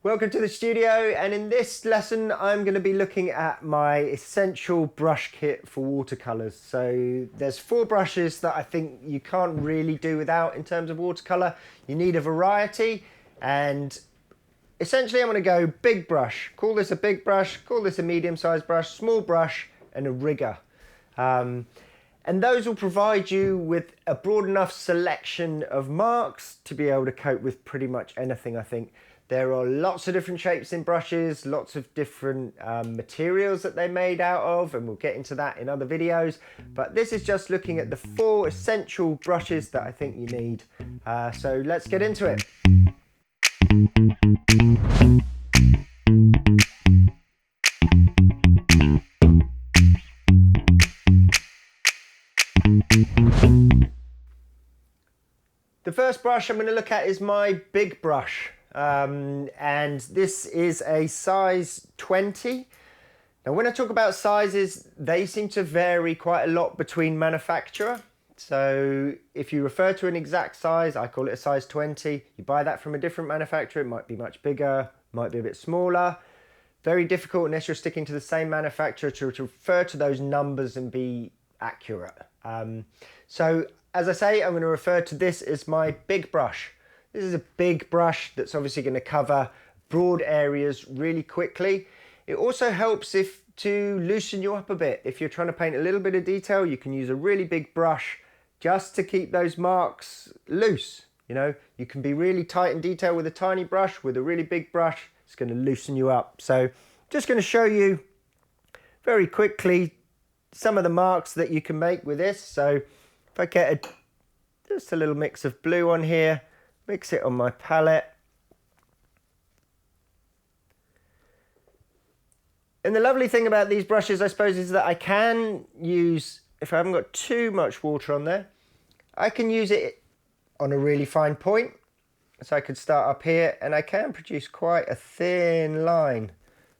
Welcome to the studio, and in this lesson I'm going to be looking at my essential brush kit for watercolours. So there's 4 brushes that I think you can't really do without in terms of watercolour. You need a variety, and essentially I'm going to go big brush. Call this a big brush, call this a medium-sized brush, small brush and a rigger. And those will provide you with a broad enough selection of marks to be able to cope with pretty much anything, I think. There are lots of different shapes in brushes, lots of different materials that they're made out of, and we'll get into that in other videos. But this is just looking at the 4 essential brushes that I think you need. So let's get into it. The first brush I'm going to look at is my big brush. And this is a size 20. Now when I talk about sizes, they seem to vary quite a lot between manufacturer. So if you refer to an exact size, I call it a size 20. You buy that from a different manufacturer, it might be much bigger, might be a bit smaller. Very difficult unless you're sticking to the same manufacturer to refer to those numbers and be accurate. So as I say, I'm going to refer to this as my big brush. This is a big brush that's obviously going to cover broad areas really quickly. It also helps to loosen you up a bit. If you're trying to paint a little bit of detail, you can use a really big brush just to keep those marks loose. You know, you can be really tight in detail with a tiny brush. With a really big brush, it's going to loosen you up. So just going to show you very quickly some of the marks that you can make with this. So if I get just a little mix of blue on here, mix it on my palette. And the lovely thing about these brushes, I suppose, is that I can use, if I haven't got too much water on there, I can use it on a really fine point. So I could start up here and I can produce quite a thin line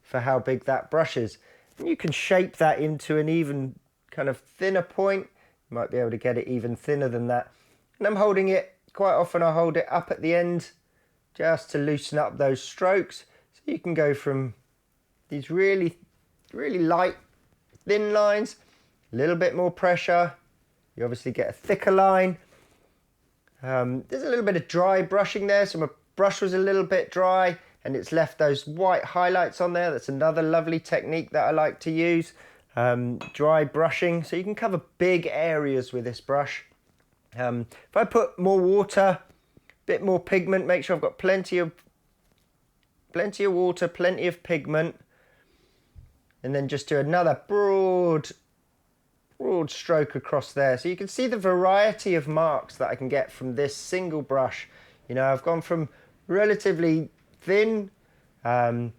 for how big that brush is. And you can shape that into an even kind of thinner point. You might be able to get it even thinner than that. And I'm holding it. Quite often I hold it up at the end just to loosen up those strokes. So you can go from these really light, thin lines, a little bit more pressure. You obviously get a thicker line. There's a little bit of dry brushing there. So my brush was a little bit dry and it's left those white highlights on there. That's another lovely technique that I like to use. Dry brushing. So you can cover big areas with this brush. If I put more water, a bit more pigment, make sure I've got plenty of water, plenty of pigment, and then just do another broad stroke across there. So you can see the variety of marks that I can get from this single brush. You know, I've gone from relatively thin, tiny,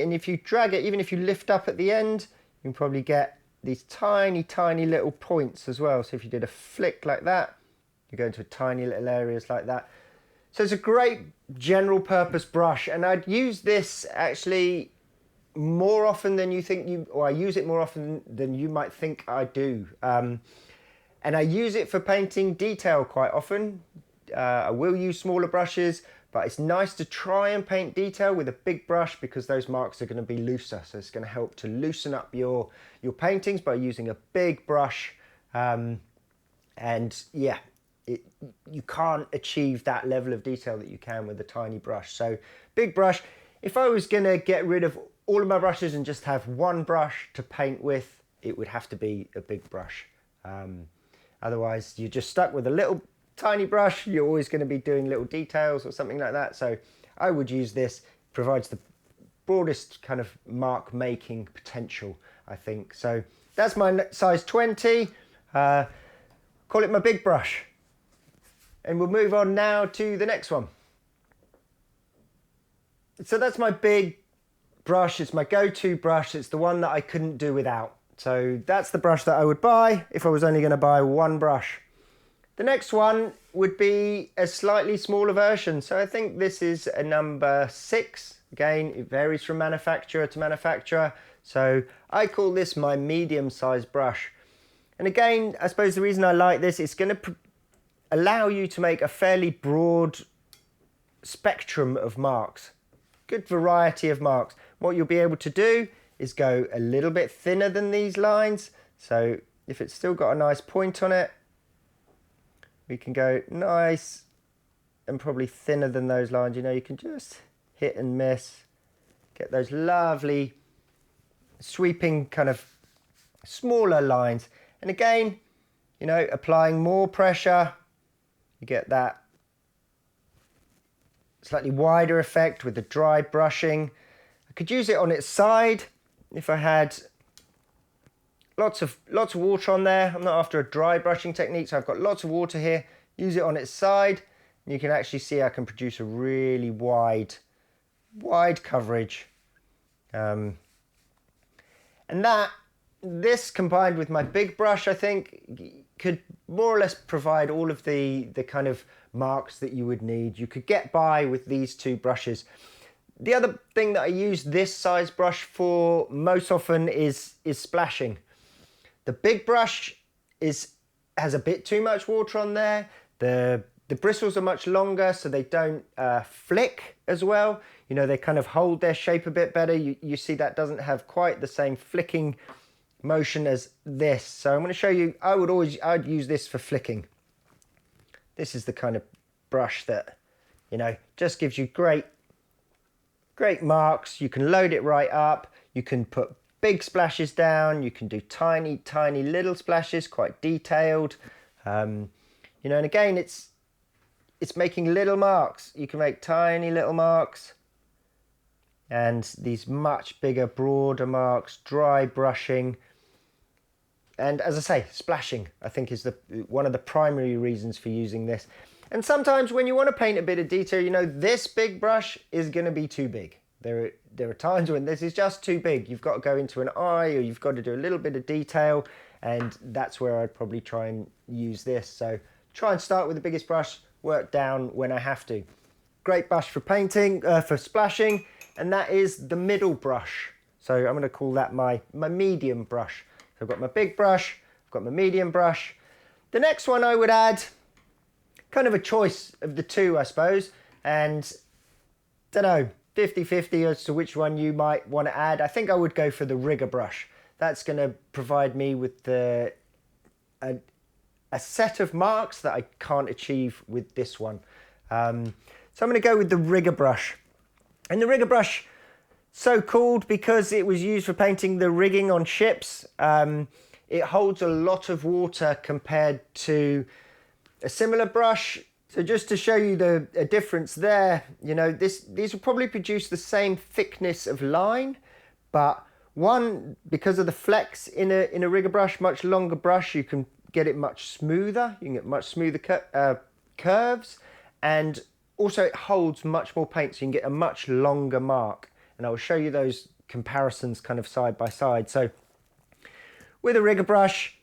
and if you drag it, even if you lift up at the end, you can probably get these tiny little points as well. So if you did a flick like that, you go into tiny little areas like that. So it's a great general purpose brush, and I'd use this actually more often than you think or I use it more often than you might think I do. And I use it for painting detail quite often. I will use smaller brushes, but it's nice to try and paint detail with a big brush because those marks are going to be looser. So it's going to help to loosen up your paintings by using a big brush. And yeah, you can't achieve that level of detail that you can with a tiny brush. So big brush. If I was going to get rid of all of my brushes and just have one brush to paint with, it would have to be a big brush. Otherwise, you're just stuck with a little tiny brush. You're always going to be doing little details or something like that. So I would use this. It provides the broadest kind of mark making potential, I think. So that's my size 20. Call it my big brush. And we'll move on now to the next one. So that's my big brush. It's my go-to brush. It's the one that I couldn't do without. So that's the brush that I would buy if I was only going to buy one brush. The next one would be a slightly smaller version. So I think this is a number 6. Again, it varies from manufacturer to manufacturer. So I call this my medium-sized brush. And again, I suppose the reason I like this, it's going to allow you to make a fairly broad spectrum of marks, good variety of marks. What you'll be able to do is go a little bit thinner than these lines. So if it's still got a nice point on it, we can go nice and probably thinner than those lines. You know, you can just hit and miss, get those lovely sweeping kind of smaller lines. And again, you know, applying more pressure, you get that slightly wider effect with the dry brushing. I could use it on its side if I had lots of water on there. I'm not after a dry brushing technique, so I've got lots of water here. Use it on its side, and you can actually see I can produce a really wide coverage. And this combined with my big brush, I think, could more or less provide all of the kind of marks that you would need. You could get by with these two brushes. The other thing that I use this size brush for most often is splashing. The big brush has a bit too much water on there. The bristles are much longer, so they don't flick as well. You know, they kind of hold their shape a bit better. You see that doesn't have quite the same flicking motion as this. So I'm going to show you, I'd use this for flicking. This is the kind of brush that, you know, just gives you great marks. You can load it right up. You can put big splashes down. You can do tiny little splashes, quite detailed. You know, and again, it's making little marks. You can make tiny little marks and these much bigger, broader marks, dry brushing. And as I say, splashing, I think, is one of the primary reasons for using this. And sometimes when you want to paint a bit of detail, you know, this big brush is going to be too big. There are times when this is just too big. You've got to go into an eye, or you've got to do a little bit of detail, and that's where I'd probably try and use this. So try and start with the biggest brush, work down when I have to. Great brush for painting, for splashing, and that is the middle brush. So I'm going to call that my medium brush. So I've got my big brush, I've got my medium brush. The next one I would add, kind of a choice of the two, I suppose, and don't know, 50-50 as to which one you might want to add. I think I would go for the rigger brush. That's going to provide me with a set of marks that I can't achieve with this one. So I'm going to go with the rigger brush. And the rigger brush, so called because it was used for painting the rigging on ships. It holds a lot of water compared to a similar brush. So just to show you a difference there, you know, these will probably produce the same thickness of line, but one, because of the flex in a rigger brush, much longer brush, you can get it much smoother. You can get much smoother curves, and also it holds much more paint, so you can get a much longer mark. And I will show you those comparisons kind of side by side. So with a rigger brush,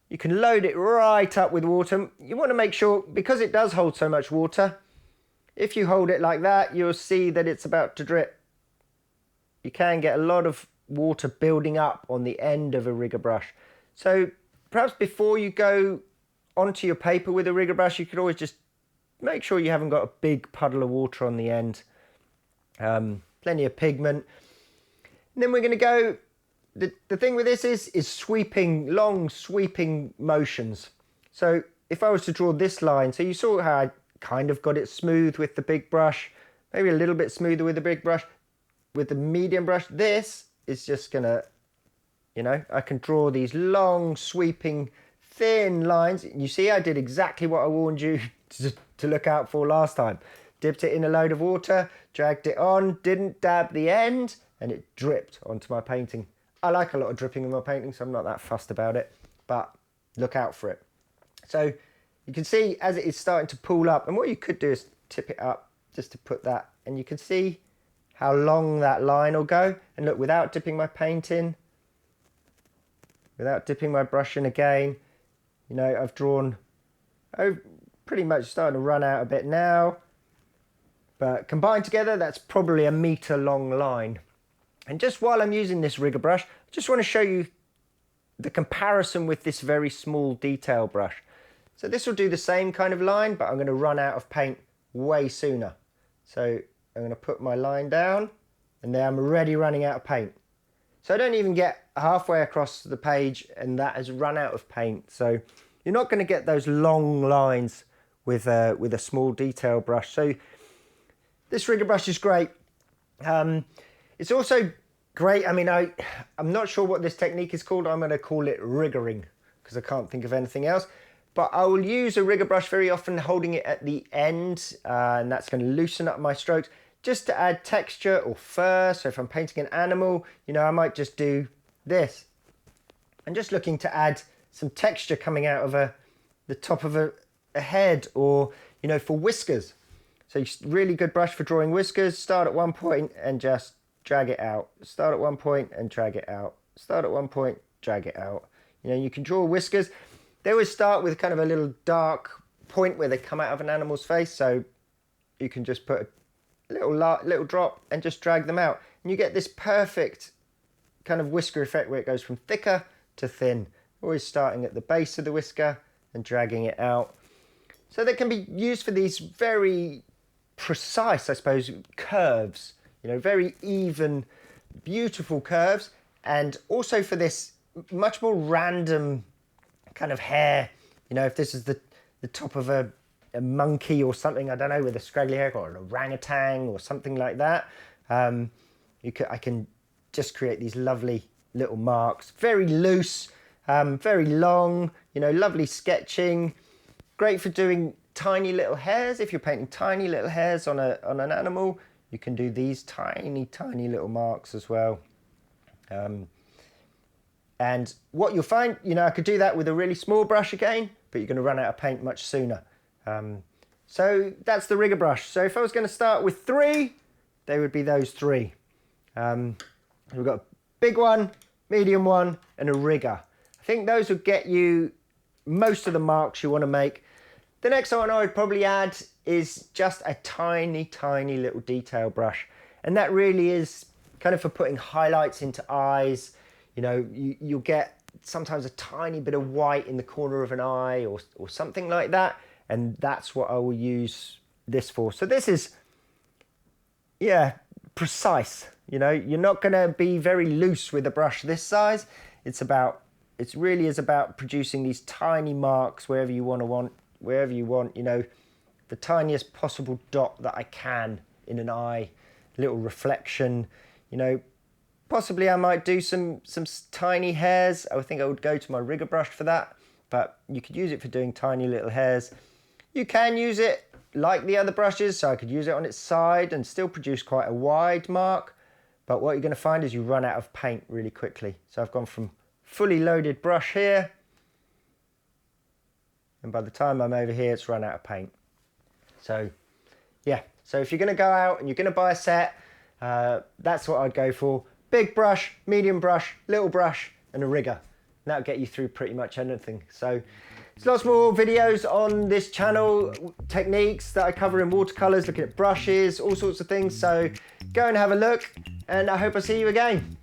you can load it right up with water. You want to make sure, because it does hold so much water, if you hold it like that, you'll see that it's about to drip. You can get a lot of water building up on the end of a rigger brush. So perhaps before you go onto your paper with a rigger brush, you could always just make sure you haven't got a big puddle of water on the end. Plenty of pigment. And then we're going to go, the thing with this is sweeping, long sweeping motions. So if I was to draw this line, so you saw how I kind of got it smooth with the big brush, maybe a little bit smoother with the big brush. With the medium brush, this is just going to, you know, I can draw these long sweeping thin lines. You see, I did exactly what I warned you to look out for last time. Dipped it in a load of water, dragged it on, didn't dab the end, and it dripped onto my painting. I like a lot of dripping in my painting, so I'm not that fussed about it, but look out for it. So you can see as it is starting to pool up, and what you could do is tip it up just to put that, and you can see how long that line will go. And look, without dipping my paint in, without dipping my brush in again, you know, I've drawn, pretty much starting to run out a bit now. But combined together, that's probably a metre long line. And just while I'm using this rigger brush, I just want to show you the comparison with this very small detail brush. So this will do the same kind of line, but I'm going to run out of paint way sooner. So I'm going to put my line down, and there I'm already running out of paint. So I don't even get halfway across the page and that has run out of paint. So you're not going to get those long lines with a small detail brush. So this rigger brush is great. It's also great. I mean, I'm not sure what this technique is called. I'm going to call it riggering because I can't think of anything else. But I will use a rigger brush very often, holding it at the end, and that's going to loosen up my strokes just to add texture or fur. So if I'm painting an animal, you know, I might just do this. I'm just looking to add some texture coming out of the top of a head, or, you know, for whiskers. So really good brush for drawing whiskers. Start at one point and just drag it out. Start at one point and drag it out. Start at one point, drag it out. You know, you can draw whiskers. They always start with kind of a little dark point where they come out of an animal's face. So you can just put a little drop and just drag them out. And you get this perfect kind of whisker effect where it goes from thicker to thin. Always starting at the base of the whisker and dragging it out. So they can be used for these very precise, I suppose, curves. You know, very even, beautiful curves. And also for this much more random kind of hair. You know, if this is the top of a monkey or something, I don't know, with a scraggly hair, or an orangutan or something like that, I can just create these lovely little marks. Very loose, very long, you know, lovely sketching. Great for doing tiny little hairs. If you're painting tiny little hairs on an animal, you can do these tiny little marks as well. And what you'll find, you know, I could do that with a really small brush again, but you're going to run out of paint much sooner. So that's the rigger brush. So if I was going to start with 3, they would be those 3. We've got a big one, medium one, and a rigger. I think those would get you most of the marks you want to make. The next one I would probably add is just a tiny little detail brush. And that really is kind of for putting highlights into eyes. You know, you'll get sometimes a tiny bit of white in the corner of an eye or something like that. And that's what I will use this for. So this is, yeah, precise. You know, you're not going to be very loose with a brush this size. It really is about producing these tiny marks wherever you want, you know, the tiniest possible dot that I can in an eye, little reflection, you know. Possibly I might do some tiny hairs. I think I would go to my rigger brush for that, but you could use it for doing tiny little hairs. You can use it like the other brushes, so I could use it on its side and still produce quite a wide mark, but what you're going to find is you run out of paint really quickly. So I've gone from fully loaded brush here, and by the time I'm over here, it's run out of paint. So yeah, so if you're going to go out and you're going to buy a set, that's what I'd go for. Big brush, medium brush, little brush, and a rigger. And that'll get you through pretty much anything. So there's lots more videos on this channel, techniques that I cover in watercolours, looking at brushes, all sorts of things. So go and have a look, and I hope I see you again.